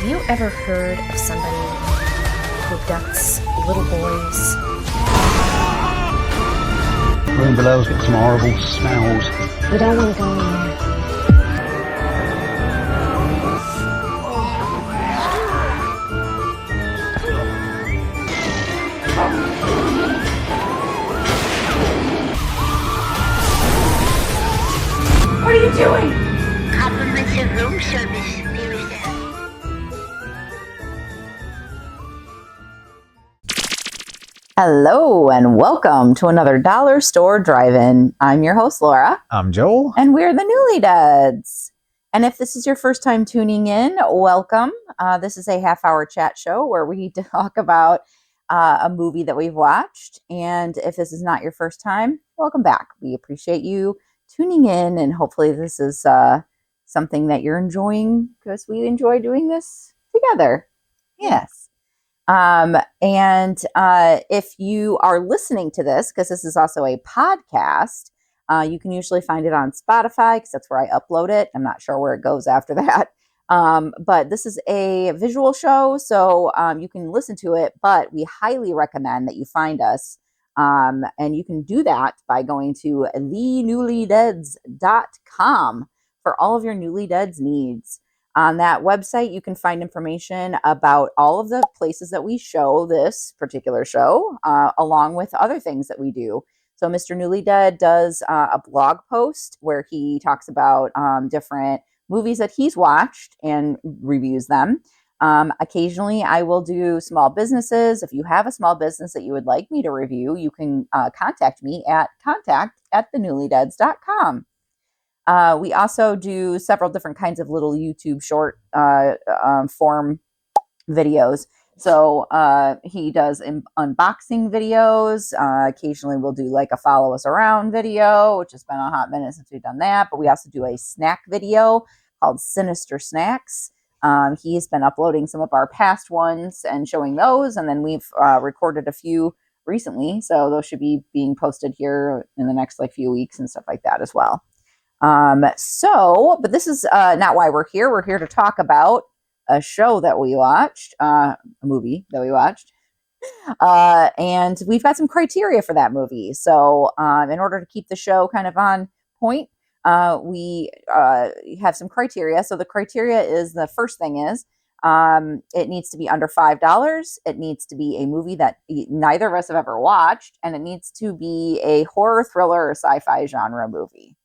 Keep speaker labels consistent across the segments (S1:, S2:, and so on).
S1: Have you ever heard of somebody who abducts little boys?
S2: Room below's got some horrible smells.
S3: We don't want to go in there.
S1: What are you doing?
S4: Complimentary room service. Here is that.
S5: Hello and welcome to another Dollar Store Drive-In. I'm your host, Laura.
S6: I'm Joel.
S5: And we're the Newly Deads. And if this is your first time tuning in, welcome. This is a half-hour chat show where we talk about a movie that we've watched. And if this is not your first time, welcome back. We appreciate you tuning in, and hopefully this is something that you're enjoying because we enjoy doing this together. Yes. If you are listening to this, because this is also a podcast, you can usually find it on Spotify because that's where I upload it. I'm not sure where it goes after that. But this is a visual show, so you can listen to it, but we highly recommend that you find us. And you can do that by going to thenewlydeads.com for all of your Newly Deads needs. On that website, you can find information about all of the places that we show this particular show, along with other things that we do. So Mr. Newly Dead does a blog post where he talks about different movies that he's watched and reviews them. Occasionally, I will do small businesses. If you have a small business that you would like me to review, you can contact me at contact@thenewlydeads.com. We also do several different kinds of little YouTube short form videos. So he does unboxing videos. Occasionally we'll do like a follow us around video, which has been a hot minute since we've done that. But we also do a snack video called Sinister Snacks. He's been uploading some of our past ones and showing those. And then we've recorded a few recently. So those should be being posted here in the next few weeks and stuff like that as well. But this is not why we're here. We're here to talk about a show that we watched, a movie that we watched. And we've got some criteria for that movie. So in order to keep the show kind of on point, we have some criteria. So the criteria is, the first thing is, it needs to be under $5. It needs to be a movie that neither of us have ever watched, and it needs to be a horror, thriller, or sci-fi genre movie.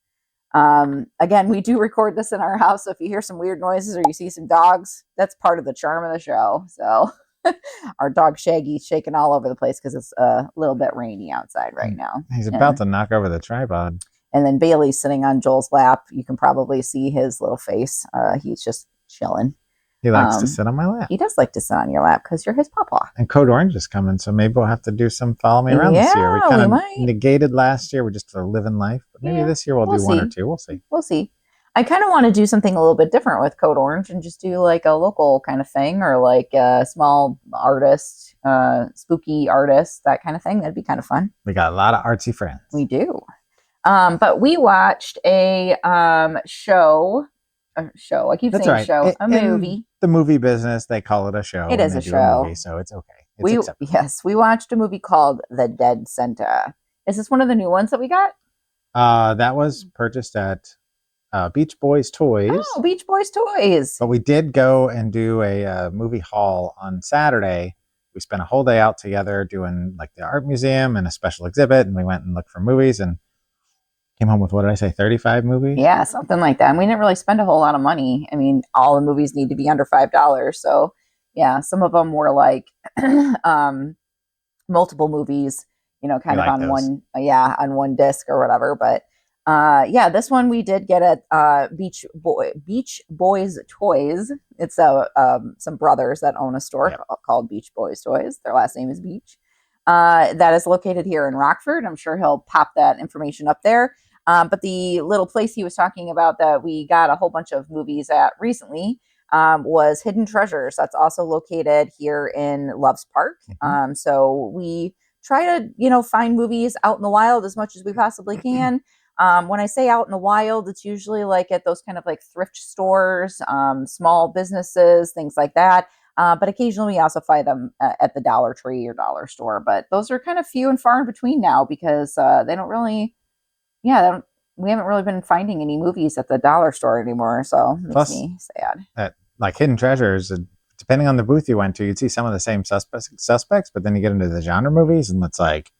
S5: Again, we do record this in our house, so if you hear some weird noises or you see some dogs, that's part of the charm of the show. So our dog Shaggy's shaking all over the place because it's a little bit rainy outside right now.
S6: He's about to knock over the tripod.
S5: And then Bailey's sitting on Joel's lap. You can probably see his little face. He's just chilling.
S6: He likes to sit on my lap.
S5: He does like to sit on your lap because you're his papa.
S6: And Code Orange is coming, so maybe we'll have to do some Follow Me Around this year. We kind of negated last year. We're just living life. But maybe this year we'll do one or two. We'll see.
S5: We'll see. I kind of want to do something a little bit different with Code Orange and just do like a local kind of thing, or like a small artist, spooky artist, that kind of thing. That'd be kind of fun.
S6: We got a lot of artsy friends.
S5: We do. But we watched a show. I keep saying
S6: right.
S5: show. A movie.
S6: In the movie business, they call it a show.
S5: It is a show.
S6: Movie, so it's okay. It's acceptable.
S5: Yes, we watched a movie called The Dead Center. Is this one of the new ones that we got?
S6: That was purchased at Beach Boys Toys.
S5: Oh, Beach Boys Toys.
S6: But we did go and do a movie haul on Saturday. We spent a whole day out together doing like the art museum and a special exhibit, and we went and looked for movies and came home with, what did I say, 35 movies?
S5: Yeah, something like that. And we didn't really spend a whole lot of money. I mean, all the movies need to be under $5. So yeah, some of them were like multiple movies, kind of on those. On one disc or whatever. But this one we did get at Beach Boys Toys. It's some brothers that own a store called Beach Boys Toys. Their last name is Beach. That is located here in Rockford. I'm sure he'll pop that information up there. But the little place he was talking about that we got a whole bunch of movies at recently was Hidden Treasures. That's also located here in Loves Park.
S6: Mm-hmm.
S5: So we try to, find movies out in the wild as much as we possibly can. When I say out in the wild, it's usually like at those kind of like thrift stores, small businesses, things like that. But occasionally we also find them at the Dollar Tree or dollar store. But those are kind of few and far in between now because they don't really, we haven't really been finding any movies at the dollar store anymore. So it makes
S6: Plus,
S5: me sad.
S6: At like Hidden Treasures, depending on the booth you went to, you'd see some of the same suspects, but then you get into the genre movies and it's like,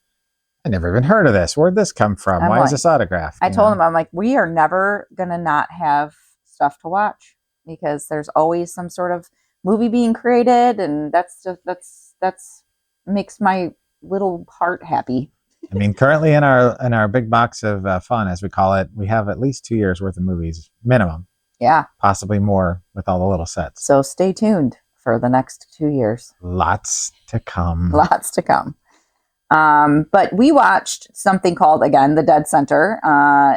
S6: I never even heard of this. Where'd this come from?
S5: I'm
S6: Why is
S5: like-
S6: this autographed?
S5: I
S6: You
S5: told
S6: know?
S5: him, I'm like, we are never going to not have stuff to watch because there's always some sort of movie being created. And that's makes my little heart happy.
S6: I mean, currently in our big box of fun, as we call it, we have at least 2 years worth of movies minimum,
S5: Yeah.
S6: possibly more with all the little sets.
S5: So stay tuned for the next 2 years.
S6: Lots to come.
S5: Lots to come. But we watched something called, again, The Dead Center.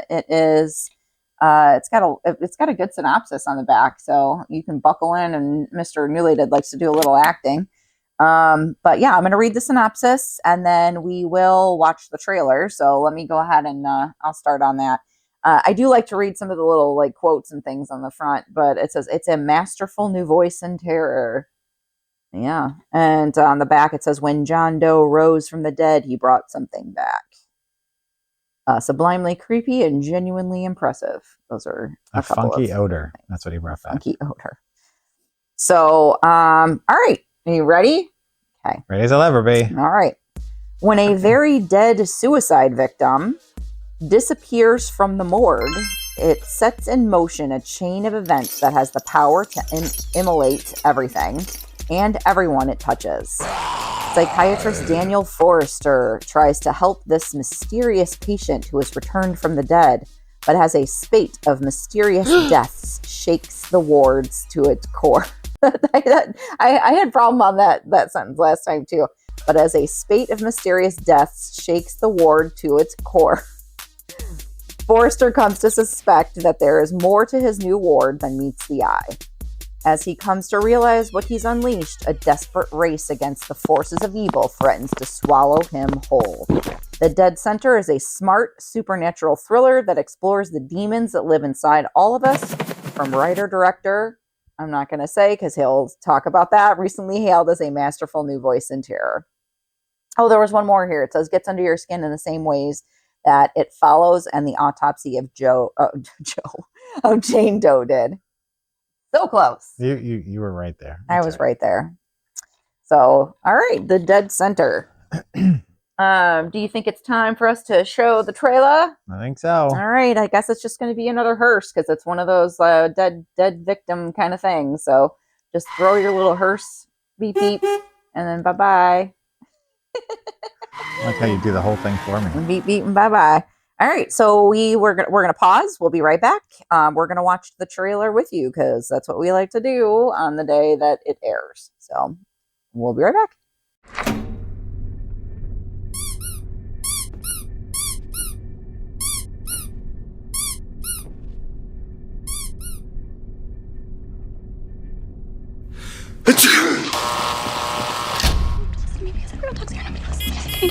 S5: It's got a good synopsis on the back, so you can buckle in, and Mr. Newlywed likes to do a little acting. But yeah, I'm going to read the synopsis and then we will watch the trailer. So let me go ahead and I'll start on that. I do like to read some of the little like quotes and things on the front, but it says it's a masterful new voice in terror. Yeah. And on the back, it says, when John Doe rose from the dead, he brought something back. Sublimely creepy and genuinely impressive. Those are
S6: A
S5: couple
S6: funky
S5: of
S6: odor. That's what he brought back.
S5: funky odor. So, all right. Are you ready? Okay.
S6: Ready as I'll ever be.
S5: All right. When a very dead suicide victim disappears from the morgue, it sets in motion a chain of events that has the power to immolate everything and everyone it touches. Psychiatrist Daniel Forrester tries to help this mysterious patient who has returned from the dead, but has a spate of mysterious deaths shakes the wards to its core. I had a problem on that sentence last time too. But as a spate of mysterious deaths shakes the ward to its core, Forrester comes to suspect that there is more to his new ward than meets the eye. As he comes to realize what he's unleashed, a desperate race against the forces of evil threatens to swallow him whole. The Dead Center is a smart, supernatural thriller that explores the demons that live inside all of us, from writer-director, I'm not going to say because he'll talk about that, recently hailed as a masterful new voice in terror. Oh, there was one more here. It says, gets under your skin in the same ways that It Follows and the autopsy of Jane Doe did. So close.
S6: You were right there.
S5: I
S6: That's
S5: was
S6: all
S5: right there. So, all right, The Dead Center. Do you think it's time for us to show the trailer?
S6: I think so.
S5: All right, I guess it's just going to be another hearse because it's one of those dead victim kind of things. So just throw your little hearse, beep beep, and then bye bye.
S6: I like how you do the whole thing for me.
S5: Beep beep and bye bye. All right, so we're gonna pause. We'll be right back. We're gonna watch the trailer with you because that's what we like to do on the day that it airs. So we'll be right back.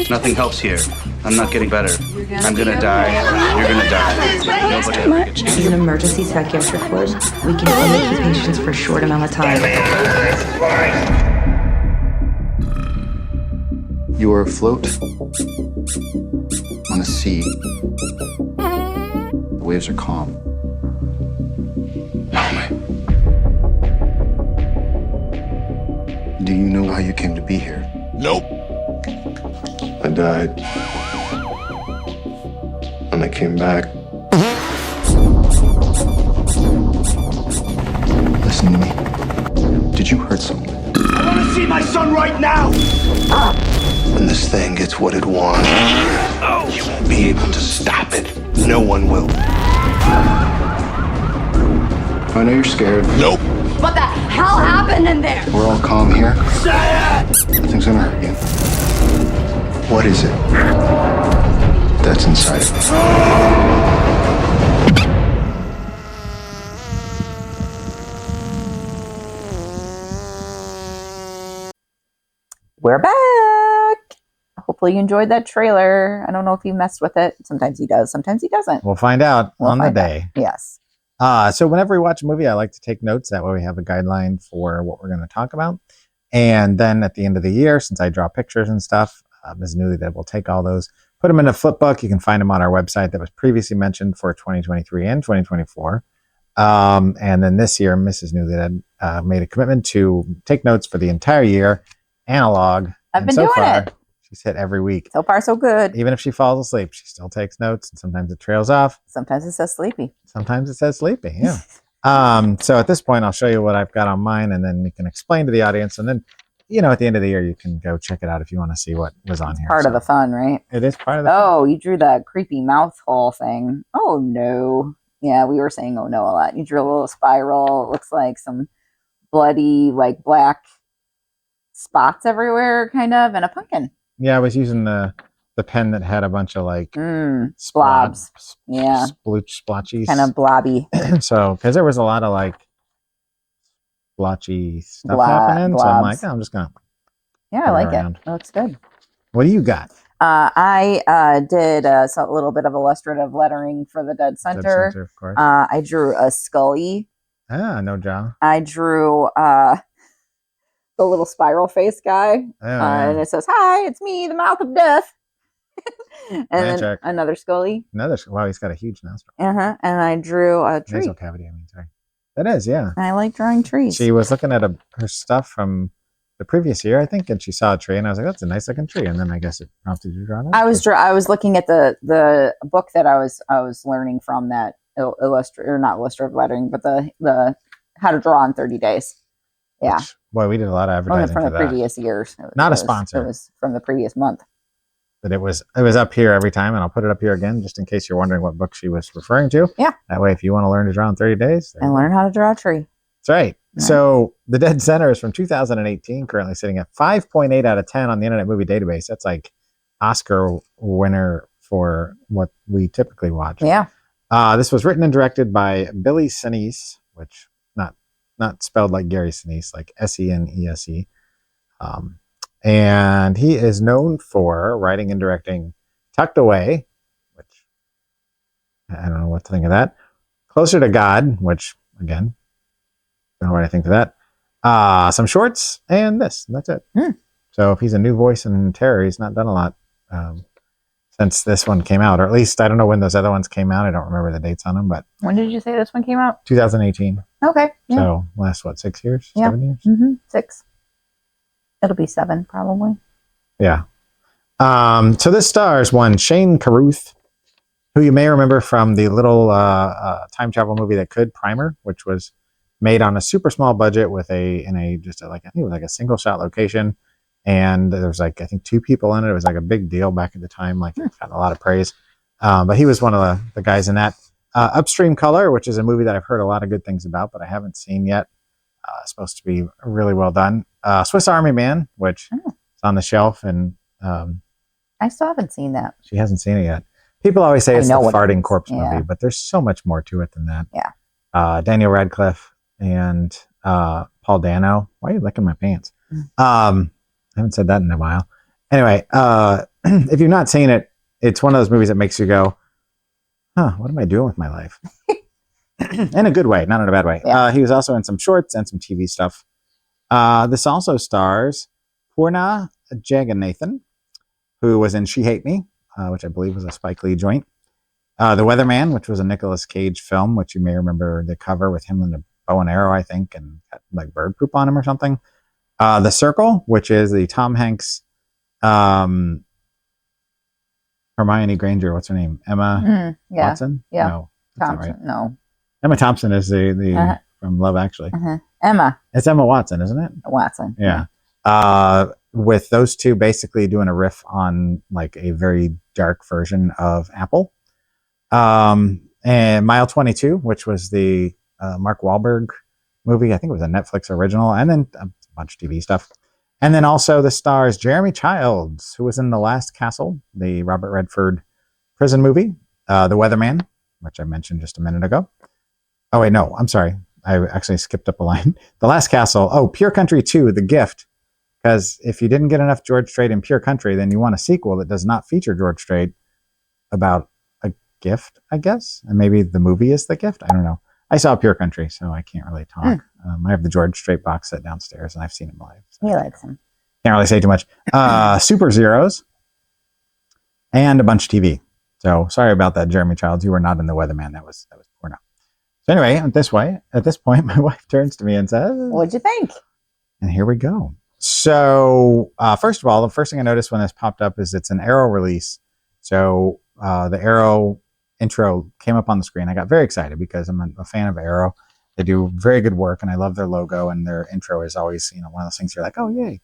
S7: Nothing helps here. I'm not getting better. I'm gonna die. You're gonna die. Nobody ever gets
S8: This is an emergency psychiatric ward. We can only keep patients for a short amount of time.
S9: You are afloat on a sea. The waves are calm. Help me. Do you know how you came to be here?
S10: Nope.
S9: I died. And I came back. Listen to me. Did you hurt someone?
S10: I want to see my son right now!
S9: When this thing gets what it wants, you won't be able to stop it. No one will. I know you're scared.
S10: Nope.
S8: What the hell happened in there?
S9: We're all calm here. Nothing's gonna hurt you. What is it that's inside of
S5: We're back. I hope hopefully you enjoyed that trailer. I don't know if he messed with it. Sometimes he does. Sometimes he doesn't.
S6: We'll find out on the day.
S5: Yes.
S6: So whenever we watch a movie, I like to take notes. That way we have a guideline for what we're going to talk about. And then at the end of the year, since I draw pictures and stuff, Ms. Newlywed will take all those, put them in a flip book. You can find them on our website that was previously mentioned for 2023 and 2024. And then this year, Mrs. Newlywed made a commitment to take notes for the entire year, analog.
S5: I've been doing it.
S6: She's hit every week.
S5: So far, so good.
S6: Even if she falls asleep, she still takes notes, and sometimes it trails off.
S5: Sometimes it says sleepy.
S6: Sometimes it says sleepy, yeah. So at this point, I'll show you what I've got on mine, and then you can explain to the audience. And then, at the end of the year, you can go check it out if you want to see what was on here.
S5: Part of the fun, right?
S6: It is part of the
S5: fun. You drew that creepy mouth hole thing. Oh, no. Yeah, we were saying oh, no a lot. You drew a little spiral. It looks like some bloody, like, black spots everywhere, kind of, and a pumpkin.
S6: Yeah, I was using the pen that had a bunch of like
S5: blobs. Yeah.
S6: Splotchies.
S5: Kind of blobby.
S6: So, because there was a lot of like splotchy stuff happening.
S5: Blobs.
S6: So I'm like, I'm just going to.
S5: Yeah, I like it. It looks good.
S6: What do you got?
S5: I did a little bit of illustrative lettering for the Dead Center.
S6: Dead Center, of course.
S5: I drew a Scully.
S6: No jaw.
S5: I drew the little spiral face guy. And it says, "Hi, it's me, the mouth of death." And then another Scully.
S6: Wow, he's got a huge nostril.
S5: And I drew a tree.
S6: Nasal cavity, I mean, sorry. That is, yeah.
S5: I like drawing trees.
S6: She was looking at her stuff from the previous year, I think, and she saw a tree, and I was like, "That's a nice looking tree." And then I guess it prompted you to draw that.
S5: I was looking at the book that I was learning from, that not illustrative lettering, but the how to draw in 30 days. Yeah.
S6: Boy, we did a lot of advertising
S5: from
S6: for
S5: the
S6: that.
S5: previous years.
S6: Not a sponsor.
S5: It was from the previous month.
S6: But it was up here every time, and I'll put it up here again just in case you're wondering what book she was referring to.
S5: Yeah.
S6: That way, if you want to learn to draw in 30 days.
S5: And learn how to draw a tree.
S6: That's right. So The Dead Center is from 2018, currently sitting at 5.8 out of 10 on the Internet Movie Database. That's like Oscar winner for what we typically watch.
S5: Yeah.
S6: This was written and directed by Billy Sinise, which not spelled like Gary Sinise, like Senese. And he is known for writing and directing Tucked Away, which I don't know what to think of that. Closer to God, which, again, don't know what I think of that. Some shorts, and this. And that's it. So if he's a new voice in terror, he's not done a lot since this one came out. Or at least, I don't know when those other ones came out. I don't remember the dates on them. But
S5: when did you say this one came out?
S6: 2018.
S5: Okay. Yeah.
S6: So last, 6 years?
S5: Yeah.
S6: 7 years?
S5: 6. It'll be 7, probably.
S6: Yeah. So this stars one Shane Carruth, who you may remember from the little time travel movie that could, Primer, which was made on a super small budget with I think it was like a single shot location. And there was I think 2 people in it. It was like a big deal back at the time. It got a lot of praise. But he was one of the guys in that. Upstream Color, which is a movie that I've heard a lot of good things about, but I haven't seen yet. Supposed to be really well done. Swiss Army Man, which is on the shelf, and
S5: I still haven't seen that.
S6: She hasn't seen it yet. People always say it's the farting corpse
S5: Yeah.
S6: movie, but there's so much more to it than that.
S5: Yeah.
S6: Daniel Radcliffe and Paul Dano. Why are you licking my pants? I haven't said that in a while. Anyway, if you've not seen it, it's one of those movies that makes you go, "Huh, what am I doing with my life?" In a good way, not in a bad way.
S5: Yeah.
S6: He was also in some shorts and some TV stuff. This also stars Poorna Jagannathan, who was in She Hate Me, which I believe was a Spike Lee joint. The Weatherman, which was a Nicolas Cage film, which you may remember the cover with him and a bow and arrow, I think, and got, like bird poop on him or something. The Circle, which is the Tom Hanks, Hermione Granger, what's her name? Emma Watson?
S5: Yeah.
S6: No, that's not right.
S5: No.
S6: Emma Thompson is the from Love Actually.
S5: Emma.
S6: It's Emma Watson, isn't it?
S5: Watson.
S6: Yeah. With those two basically doing a riff on like a very dark version of Apple. And Mile 22, which was the Mark Wahlberg movie. I think it was a Netflix original, and then a bunch of TV stuff. And then also the stars Jeremy Childs, who was in The Last Castle, the Robert Redford prison movie. The Weatherman, which I mentioned just a minute ago. Oh, wait, no, I'm sorry. I actually skipped up a line. The Last Castle. Oh, Pure Country 2, The Gift, Because if you didn't get enough George Strait in Pure Country, then you want a sequel that does not feature George Strait about a gift, I guess. And maybe the movie is the gift. I don't know. I saw Pure Country, so I can't really talk. I have the George Strait box set downstairs, and I've seen him live. So
S5: He likes him.
S6: can't really say too much. Super Zeros and a bunch of TV. So sorry about that, Jeremy Childs. You were not in The Weatherman. That was porno. So anyway, at this point, my wife turns to me and says,
S5: What'd you think?
S6: and here we go. So first of all, the first thing I noticed when this popped up is it's an Arrow release. So the Arrow intro came up on the screen. I got very excited because I'm a fan of Arrow. They do very good work, and I love their logo, and their intro is always, one of those things you're like, oh, yay.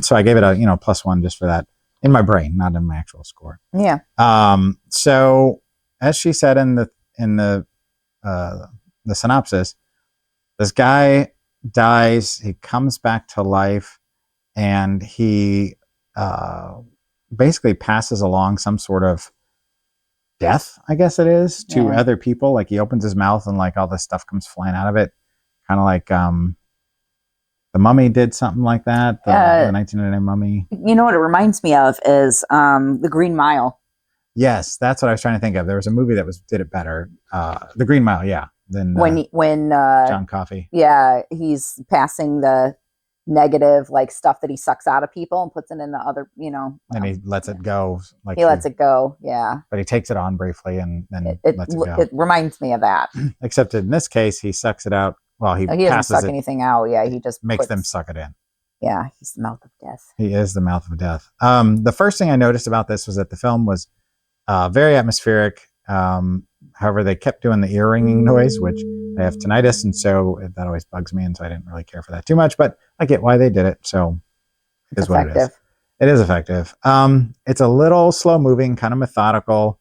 S6: So I gave it a, +1 just for that in my brain, not in my actual score.
S5: Yeah.
S6: So as she said in the synopsis, this guy dies, he comes back to life, and he basically passes along some sort of death, I guess it is, to other people. Like he opens his mouth and like all this stuff comes flying out of it, kind of like the Mummy did something like that, the 1999 Mummy.
S5: You know what it reminds me of is The Green Mile.
S6: Yes, that's what I was trying to think of. There was a movie that did it better. The Green Mile, yeah. Than
S5: when
S6: John Coffey.
S5: Yeah, he's passing the negative like stuff that he sucks out of people and puts it in the other,
S6: and he lets it go. Like
S5: he lets it go, yeah.
S6: But he takes it on briefly and then lets it go.
S5: It reminds me of that.
S6: Except in this case, he sucks it out. Well, he
S5: doesn't
S6: passes
S5: suck
S6: it,
S5: anything out. Yeah, he just
S6: makes them suck it in.
S5: Yeah, he's the mouth of death.
S6: He is the mouth of death. The first thing I noticed about this was that the film was very atmospheric. However, they kept doing the ear ringing noise, which I have tinnitus, and so that always bugs me, and so I didn't really care for that too much, but I get why they did it, so it is what it is. It is effective. It's a little slow moving, kind of methodical,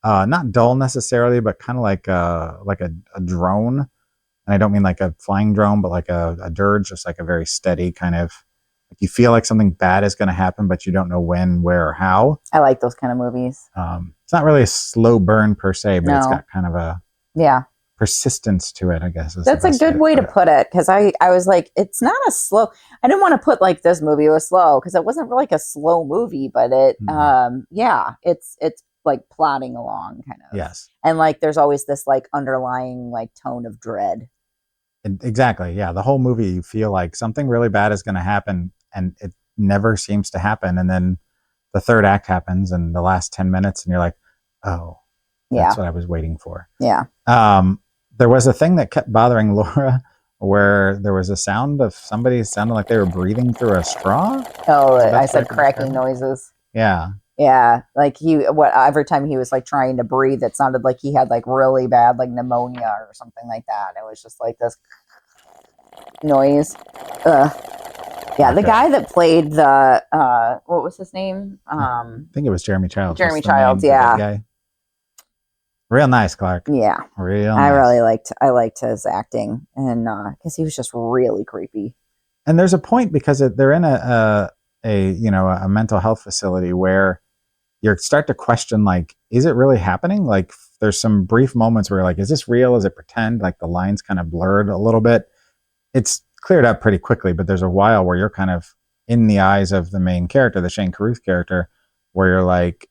S6: not dull necessarily, but kind of like a drone. And I don't mean like a flying drone, but like a dirge, just like a very steady kind of, like you feel like something bad is going to happen, but you don't know when, where, or how.
S5: I like those kind of movies.
S6: It's not really a slow burn per se, but it's got kind of a persistence to it, I guess.
S5: That's a good way to put it, because I was like, it's not a slow. I didn't want to put like this movie was slow because it wasn't really like a slow movie, but it it's like plodding along kind of.
S6: Yes.
S5: And like there's always this like underlying like tone of dread.
S6: Exactly. Yeah. The whole movie, you feel like something really bad is going to happen, and it never seems to happen. And then the third act happens in the last 10 minutes, and you're like, oh, that's what I was waiting for.
S5: Yeah.
S6: There was a thing that kept bothering Laura where there was a sound of somebody sounding like they were breathing through a straw.
S5: Oh, I said cracking noises.
S6: Yeah.
S5: Yeah. Like every time he was like trying to breathe, it sounded like he had like really bad like pneumonia or something like that. It was just like this noise. Yeah, the guy that played the what was his name?
S6: I think it was Jeremy Childs.
S5: Jeremy Childs, yeah.
S6: Guy. Real nice, Clark.
S5: Yeah.
S6: Real
S5: I
S6: nice.
S5: really liked his acting, and because he was just really creepy.
S6: And there's a point because they're in a mental health facility where you start to question, like, is it really happening? Like, there's some brief moments where you're like, is this real? Is it pretend? Like the lines kind of blurred a little bit. It's cleared up pretty quickly, but there's a while where you're kind of in the eyes of the main character, the Shane Carruth character, where you're like,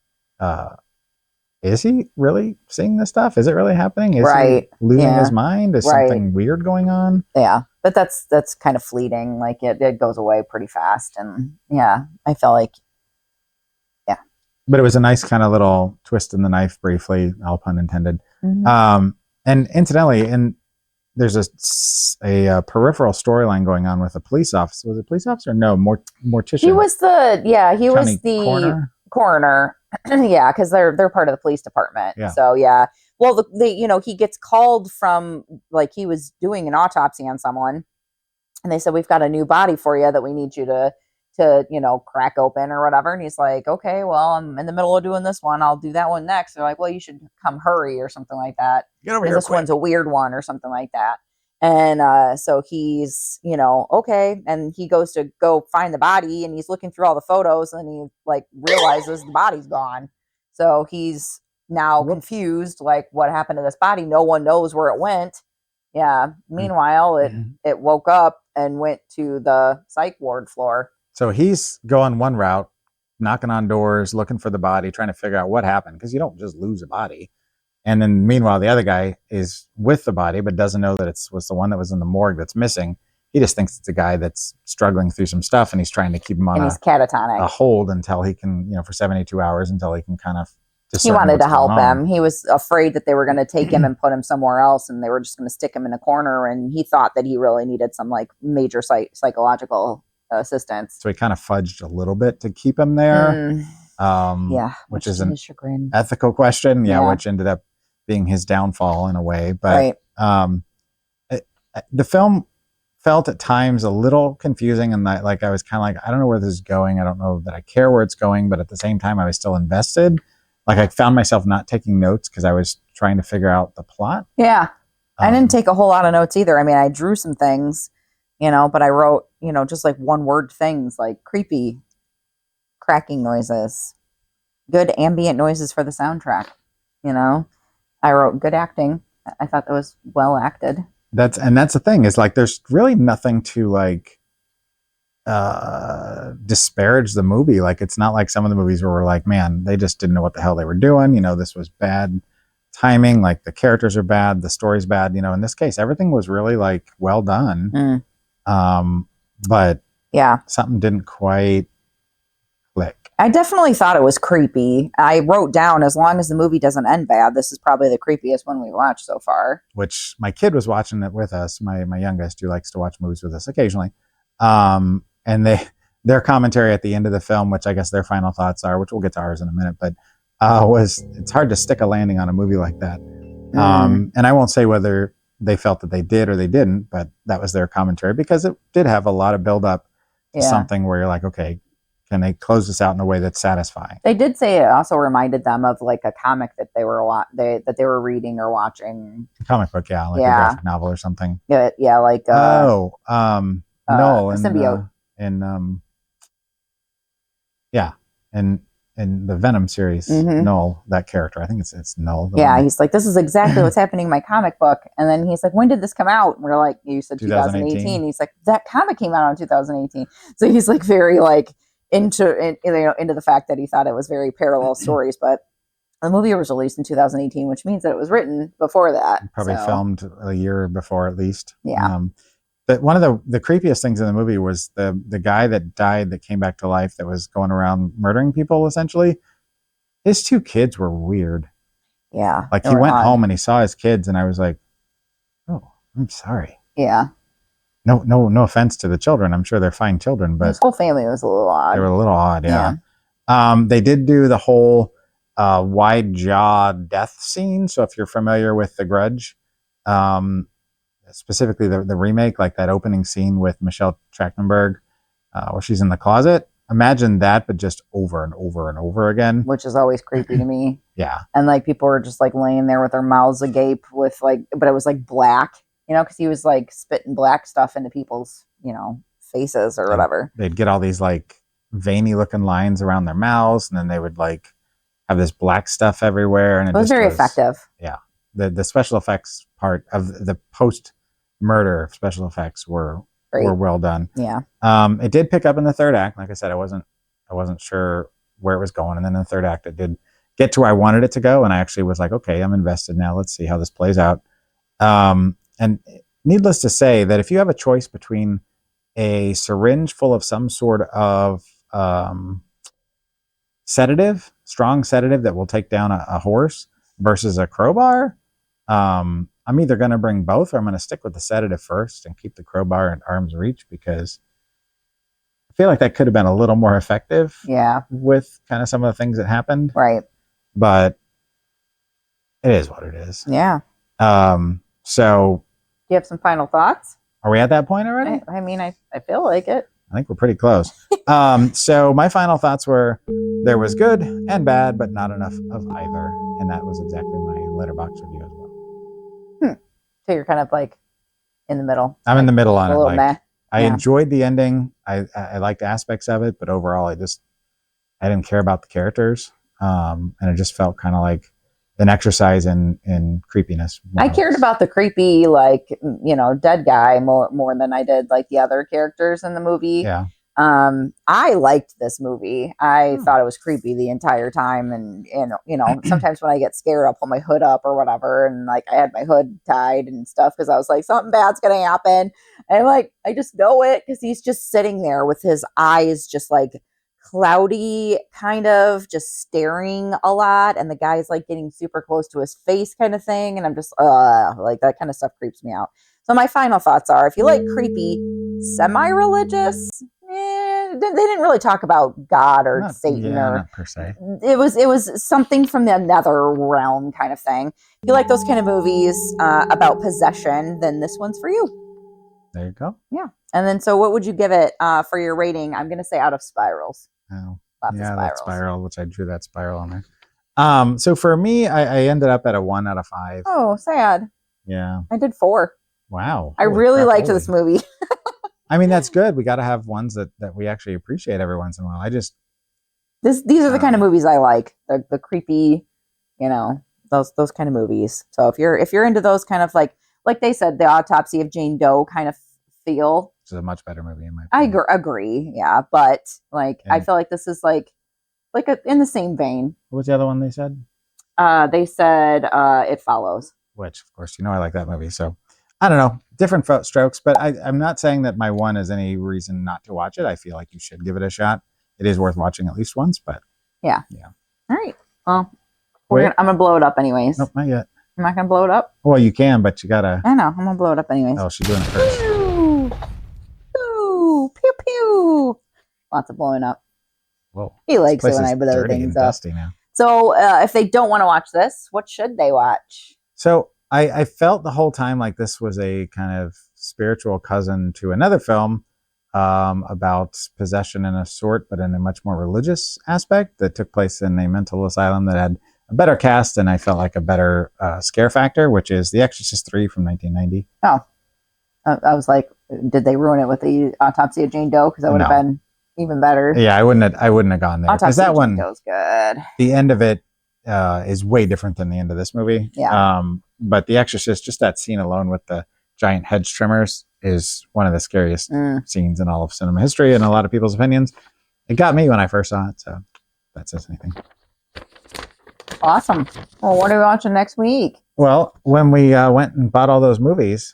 S6: is he really seeing this stuff? Is it really happening? Is he losing his mind? Is something weird going on?
S5: Yeah, but that's kind of fleeting. Like it goes away pretty fast, and I felt like,
S6: But it was a nice kind of little twist in the knife, briefly, all pun intended.
S5: Mm-hmm.
S6: And incidentally, there's a peripheral storyline going on with a police officer. Was it a police officer? No, mortician.
S5: He was the coroner. Yeah, because they're part of the police department.
S6: Yeah.
S5: So well, he gets called from, like, he was doing an autopsy on someone, and they said, we've got a new body for you that we need you to crack open or whatever. And he's like, okay, well, I'm in the middle of doing this one. I'll do that one next. They're like, well, you should come hurry or something like that.
S6: Get over here,
S5: this one's a weird one or something like that. And so he's, okay. And he goes to go find the body, and he's looking through all the photos, and he like realizes the body's gone. So he's now confused, like, what happened to this body? No one knows where it went, Yeah. Meanwhile, it woke up and went to the psych ward floor.
S6: So he's going one route, knocking on doors, looking for the body, trying to figure out what happened, because you don't just lose a body. And then meanwhile, the other guy is with the body, but doesn't know that was the one that was in the morgue that's missing. He just thinks it's a guy that's struggling through some stuff, and he's trying to keep him on
S5: And he's catatonic.
S6: a hold until he can, for 72 hours, until he can kind of
S5: He
S6: discern
S5: wanted to
S6: what's
S5: help
S6: going on.
S5: him. He was afraid that they were going to take him and put him somewhere else, and they were just going to stick him in a corner. And he thought that he really needed some like major psychological assistance.
S6: So he kind of fudged a little bit to keep him there.
S5: Yeah,
S6: which
S5: much
S6: is
S5: to
S6: an
S5: his chagrin.
S6: ethical question.
S5: Yeah.
S6: Which ended up being his downfall in a way. But
S5: Right.
S6: The film felt at times a little confusing, and I was kind of like, I don't know where this is going. I don't know that I care where it's going, but at the same time, I was still invested. Like, I found myself not taking notes because I was trying to figure out the plot.
S5: Yeah. I didn't take a whole lot of notes either. I mean, I drew some things, but I wrote, just like one word things like creepy, cracking noises, good ambient noises for the soundtrack. I wrote good acting. I thought that was well acted.
S6: That's the thing, is like, there's really nothing to like disparage the movie. Like, it's not like some of the movies where we're like, man, they just didn't know what the hell they were doing. This was bad timing. Like, the characters are bad, the story's bad. In this case, everything was really like well done. But
S5: Yeah.
S6: something didn't quite click.
S5: I definitely thought it was creepy. I wrote down, as long as the movie doesn't end bad, this is probably the creepiest one we watched so far.
S6: Which my kid was watching it with us. My youngest, who likes to watch movies with us occasionally. And their commentary at the end of the film, which I guess their final thoughts are, which we'll get to ours in a minute, but was, it's hard to stick a landing on a movie like that. And I won't say whether they felt that they did or they didn't, but that was their commentary, because it did have a lot of build up to something where you're like, okay, can they close this out in a way that's satisfying?
S5: They did say it also reminded them of like a comic that they were that they were reading or watching.
S6: Comic book, like a graphic novel or something.
S5: Yeah, like
S6: no,
S5: symbiote.
S6: In the Venom series, Null, that character, I think it's Null.
S5: He's like, this is exactly what's happening in my comic book. And then he's like, when did this come out? And we're like, you said 2018. He's like, that comic came out in 2018. So he's like very like into the fact that he thought it was very parallel stories, but the movie was released in 2018, which means that it was written before that.
S6: Probably filmed a year before at least.
S5: Yeah.
S6: But one of the creepiest things in the movie was the guy that died, that came back to life, that was going around murdering people, essentially. His two kids were weird.
S5: Yeah.
S6: Like, he went home and he saw his kids, and I was like, oh, I'm sorry.
S5: Yeah.
S6: No offense to the children. I'm sure they're fine children, but
S5: his whole family was a little odd.
S6: They were a little odd, yeah. They did do the whole wide jaw death scene. So if you're familiar with The Grudge, specifically the remake, like that opening scene with Michelle Trachtenberg, where she's in the closet, imagine that, but just over and over and over again.
S5: Which is always creepy to me.
S6: Yeah.
S5: And like, people were just like laying there with their mouths agape with like, but it was like black, because he was like spitting black stuff into people's, faces or whatever.
S6: They'd get all these like veiny looking lines around their mouths, and then they would like have this black stuff everywhere. And
S5: it was very effective.
S6: Yeah. The special effects part of the post murder special effects were well done.
S5: Yeah.
S6: It did pick up in the third act. Like I said, I wasn't sure where it was going. And then in the third act, it did get to where I wanted it to go. And I actually was like, okay, I'm invested now. Let's see how this plays out. And needless to say, that if you have a choice between a syringe full of some sort of strong sedative that will take down a horse versus a crowbar, I'm either going to bring both, or I'm going to stick with the sedative first and keep the crowbar at arm's reach, because I feel like that could have been a little more effective.
S5: Yeah.
S6: With kind of some of the things that happened.
S5: Right.
S6: But it is what it is.
S5: Yeah.
S6: So
S5: do you have some final thoughts?
S6: Are we at that point already?
S5: I mean, I feel like it.
S6: I think we're pretty close. So my final thoughts were, there was good and bad, but not enough of either. And that was exactly my Letterboxd review as well.
S5: So you're kind of like in the middle.
S6: I'm in the middle on it.
S5: Like, meh.
S6: I enjoyed the ending. I liked aspects of it, but overall I didn't care about the characters. And it just felt kind of like an exercise in creepiness.
S5: I cared about the creepy, like, dead guy more than I did like the other characters in the movie.
S6: Yeah.
S5: I liked this movie. I thought it was creepy the entire time, and sometimes when I get scared, I'll pull my hood up or whatever, and like I had my hood tied and stuff because I was like, something bad's gonna happen, and like I just know it because he's just sitting there with his eyes just like cloudy, kind of just staring a lot, and the guy's like getting super close to his face, kind of thing, and I'm just like that kind of stuff creeps me out. So my final thoughts are: if you like creepy, semi-religious. They didn't really talk about God or Satan
S6: not per se.
S5: It was something from the nether realm kind of thing. If you like those kind of movies about possession, then this one's for you.
S6: There you go.
S5: Yeah. And then, so what would you give it for your rating? I'm going to say out of spirals.
S6: Oh,
S5: Lots of
S6: yeah,
S5: spirals.
S6: that spiral, which I drew that spiral on there. So for me, I ended up at a 1 out of 5.
S5: Oh, sad.
S6: Yeah.
S5: I did 4.
S6: Wow.
S5: I really liked this movie.
S6: I mean, that's good. We got to have ones that we actually appreciate every once in a while.
S5: These are the kind of movies I like. The creepy, those kind of movies. So if you're into those kind of like they said, the Autopsy of Jane Doe kind of feel.
S6: It's a much better movie in my
S5: I
S6: opinion.
S5: agree. Yeah. But like, I feel like this is like in the same vein.
S6: What was the other one they said?
S5: They said It Follows.
S6: Which, of course, I like that movie. So I don't know, different strokes, but I'm not saying that my 1 is any reason not to watch it. I feel like you should give it a shot. It is worth watching at least once, but
S5: yeah. All right. Well,
S6: Wait.
S5: I'm gonna blow it up anyways.
S6: Nope, not yet.
S5: I'm not gonna blow it up.
S6: Well, you can, but you gotta.
S5: I know. I'm gonna blow it up anyways.
S6: Oh, she's doing it first.
S5: Pew, pew, pew, pew. Lots of blowing up.
S6: Whoa.
S5: He likes it
S6: This
S5: when
S6: place
S5: I
S6: is
S5: blow
S6: dirty
S5: things
S6: and
S5: up.
S6: dusty now.
S5: So if they don't want to watch this, what should they watch?
S6: So I felt the whole time like this was a kind of spiritual cousin to another film about possession in a sort, but in a much more religious aspect that took place in a mental asylum that had a better cast and I felt like a better scare factor, which is The Exorcist 3 from 1990.
S5: Oh, I was like, did they ruin it with the Autopsy of Jane Doe? Because that would have been even better.
S6: Yeah, I wouldn't have gone there because that one,
S5: Jane Doe's good.
S6: the end of it is way different than the end of this movie.
S5: Yeah.
S6: But The Exorcist, just that scene alone with the giant hedge trimmers is one of the scariest scenes in all of cinema history in a lot of people's opinions. It got me when I first saw it, so if that says anything.
S5: Awesome. Well, what are we watching next week?
S6: Well, when we went and bought all those movies,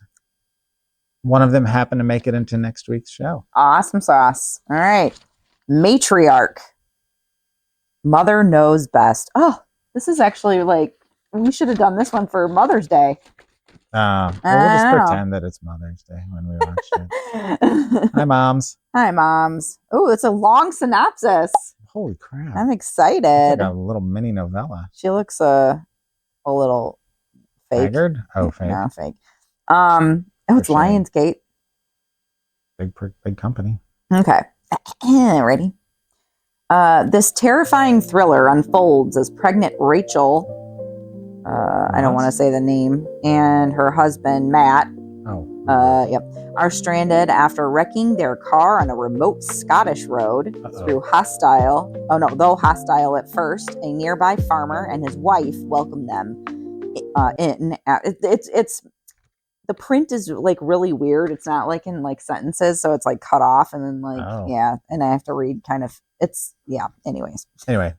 S6: one of them happened to make it into next week's show.
S5: Awesome sauce. All right. Matriarch. Mother Knows Best. Oh, this is actually like, we should have done this one for Mother's Day.
S6: Well, we'll just pretend that it's Mother's Day when we watched it. Hi, moms.
S5: Hi, moms. Oh, it's a long synopsis.
S6: Holy crap.
S5: I'm excited.
S6: It's like a little mini novella.
S5: She looks a little fake.
S6: Haggard? Oh, fake.
S5: No, fake. It's Lionsgate.
S6: Big company.
S5: Okay. Ready? This terrifying thriller unfolds as pregnant Rachel, I don't want to say the name, and her husband, Matt, are stranded after wrecking their car on a remote Scottish road though hostile at first. A nearby farmer and his wife welcome them in. It's the print is like really weird. It's not like in like sentences, so it's like cut off and then like and I have to read anyways.
S6: Anyway.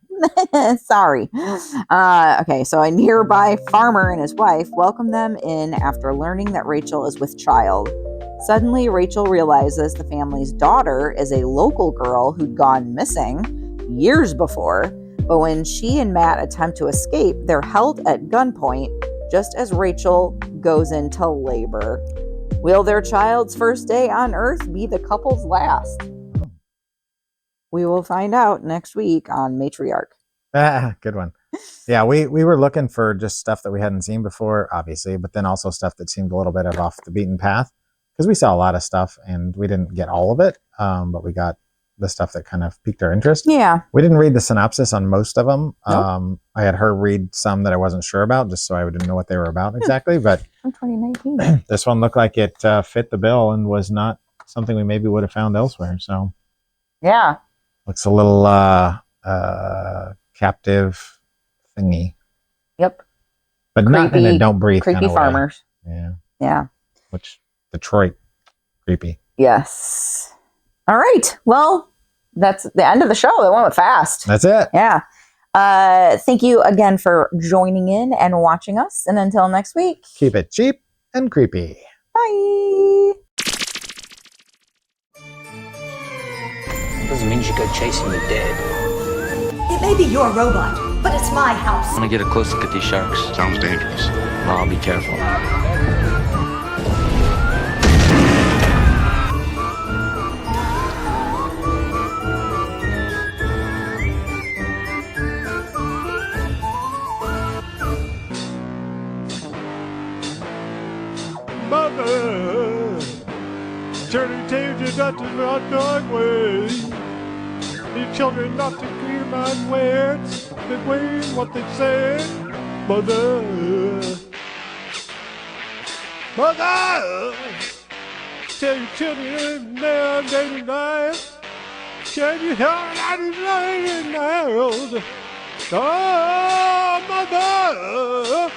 S5: Sorry. Okay, so a nearby farmer and his wife welcome them in after learning that Rachel is with child. Suddenly, Rachel realizes the family's daughter is a local girl who'd gone missing years before, but when she and Matt attempt to escape, they're held at gunpoint just as Rachel goes into labor. Will their child's first day on Earth be the couple's last? We will find out next week on Matriarch.
S6: Good one. Yeah, we were looking for just stuff that we hadn't seen before, obviously, but then also stuff that seemed a little bit off the beaten path because we saw a lot of stuff and we didn't get all of it, but we got the stuff that kind of piqued our interest.
S5: Yeah.
S6: We didn't read the synopsis on most of them.
S5: Nope.
S6: I had her read some that I wasn't sure about just so I didn't know what they were about exactly, but
S5: from 2019.
S6: This one looked like it fit the bill and was not something we maybe would have found elsewhere. So
S5: yeah.
S6: Looks a little captive thingy.
S5: Yep.
S6: but not in a don't breathe
S5: creepy
S6: kind of way.
S5: farmers.
S6: Yeah.
S5: Yeah.
S6: Which Detroit, creepy.
S5: Yes. All right. Well, that's the end of the show. That went fast.
S6: That's it.
S5: Yeah. Thank you again for joining in and watching us. And until next week,
S6: Keep it cheap and creepy.
S5: bye.
S11: Doesn't mean you should go chasing the dead.
S12: It may be your robot, but it's my house.
S11: I'm gonna get a close look at these sharks.
S9: Sounds dangerous.
S11: Well, I'll be careful.
S10: Mother, turning tables not to not going way. The children not to hear my words, the way what they say. Mother, mother, tell your children now, day and night. Tell you how I desire now. Oh, mother.